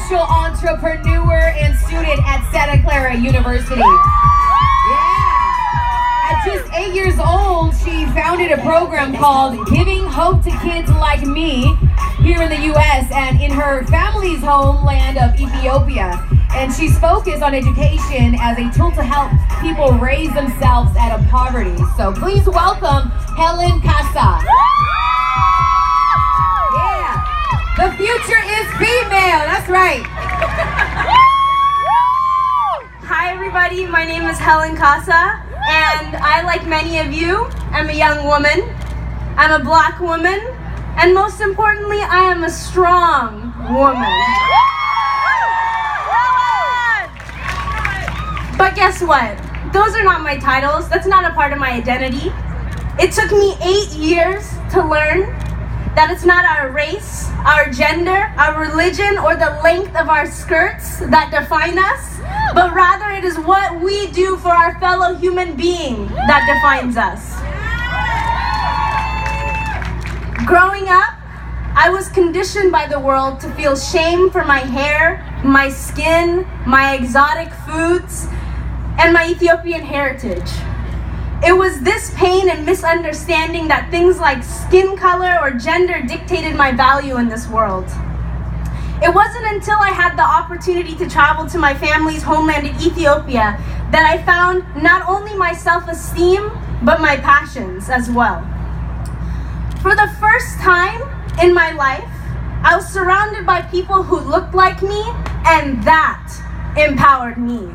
social entrepreneur and student at Santa Clara University. Yeah. At just 8 years old, she founded a program called Giving Hope to Kids Like Me here in the U.S. and in her family's homeland of Ethiopia. And she's focused on education as a tool to help people raise themselves out of poverty. So please welcome Helen Kassa. Yeah, the future is female, that's right. Hi everybody, my name is Helen Kassa, and I, like many of you, am a young woman. I'm a black woman, and most importantly, I am a strong woman. But guess what? Those are not my titles. That's not a part of my identity. It took me 8 years to learn that it's not our race, our gender, our religion, or the length of our skirts that define us, but rather it is what we do for our fellow human being that defines us. Growing up, I was conditioned by the world to feel shame for my hair, my skin, my exotic foods, and my Ethiopian heritage. It was this pain and misunderstanding that things like skin color or gender dictated my value in this world. It wasn't until I had the opportunity to travel to my family's homeland in Ethiopia that I found not only my self-esteem, but my passions as well. For the first time in my life, I was surrounded by people who looked like me, and that empowered me.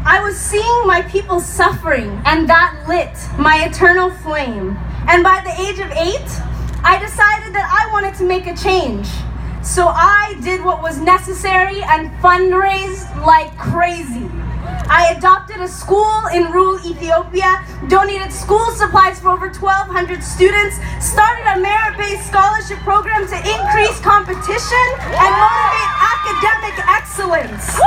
I was seeing my people suffering, and that lit my eternal flame. And by the age of 8, I decided that I wanted to make a change. So I did what was necessary and fundraised like crazy. I adopted a school in rural Ethiopia, donated school supplies for over 1,200 students, started a merit-based scholarship program to increase competition and motivate academic excellence.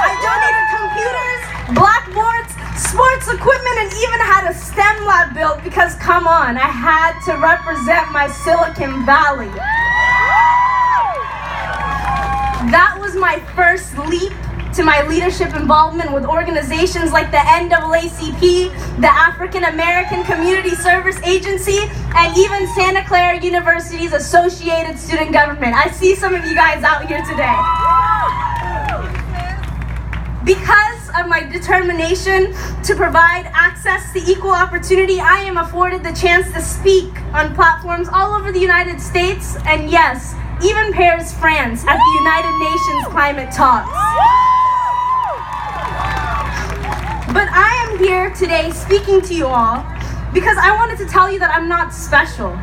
I donated computers, blackboards, sports equipment, and even had a STEM lab built because, come on, I had to represent my Silicon Valley. That was my first leap to my leadership involvement with organizations like the NAACP, the African American Community Service Agency, and even Santa Clara University's Associated Student Government. I see some of you guys out here today. Because of my determination to provide access to equal opportunity, I am afforded the chance to speak on platforms all over the United States, and yes, even Paris, France, at the United Nations Climate Talks. But I am here today speaking to you all because I wanted to tell you that I'm not special.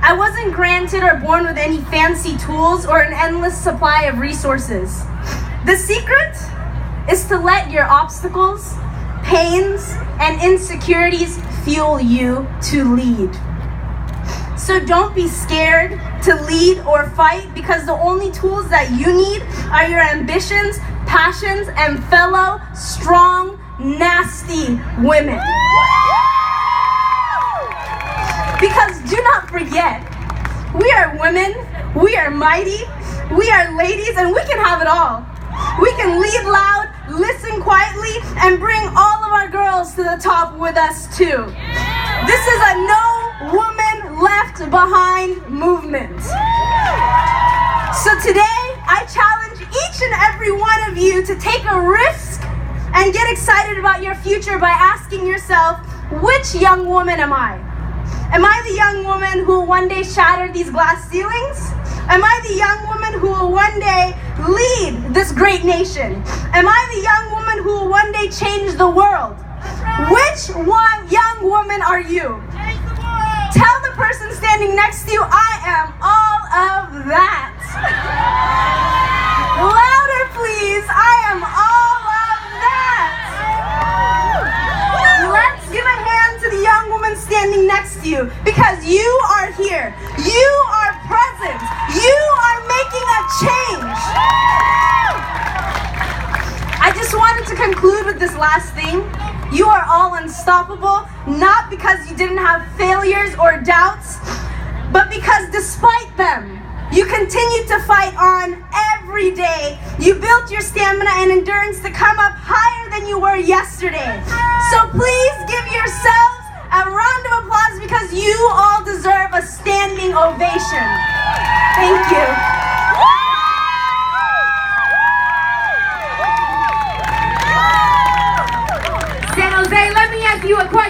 I wasn't granted or born with any fancy tools or an endless supply of resources. The secret is to let your obstacles, pains, and insecurities fuel you to lead. So don't be scared to lead or fight, because the only tools that you need are your ambitions, passions, and fellow strong, nasty women. Because do not forget, we are women, we are mighty, we are ladies, and we can have it all. We can lead loud, listen quietly, and bring all of our girls to the top with us too. This is a no woman left behind movement. So today, I challenge each and every one of you to take a risk and get excited about your future by asking yourself, which young woman am I? Am I the young woman who will one day shatter these glass ceilings? Am I the young woman who will one day lead this great nation? Am I the young woman who will one day change the world? Which one young woman are you? Tell the person standing next to you, I am all of that. Louder, please. I am all of that. Let's give a hand to the young woman standing next to you, because you are here. You are present. You are making a change. I just wanted to conclude with this last thing. You are all unstoppable, not because you didn't have failures or doubts, but because despite them, You continued to fight on every day. You built your stamina and endurance to come up higher than you were yesterday. So please give yourselves a round of applause because you all deserve a standing ovation. Thank you. San Jose, let me ask you a question.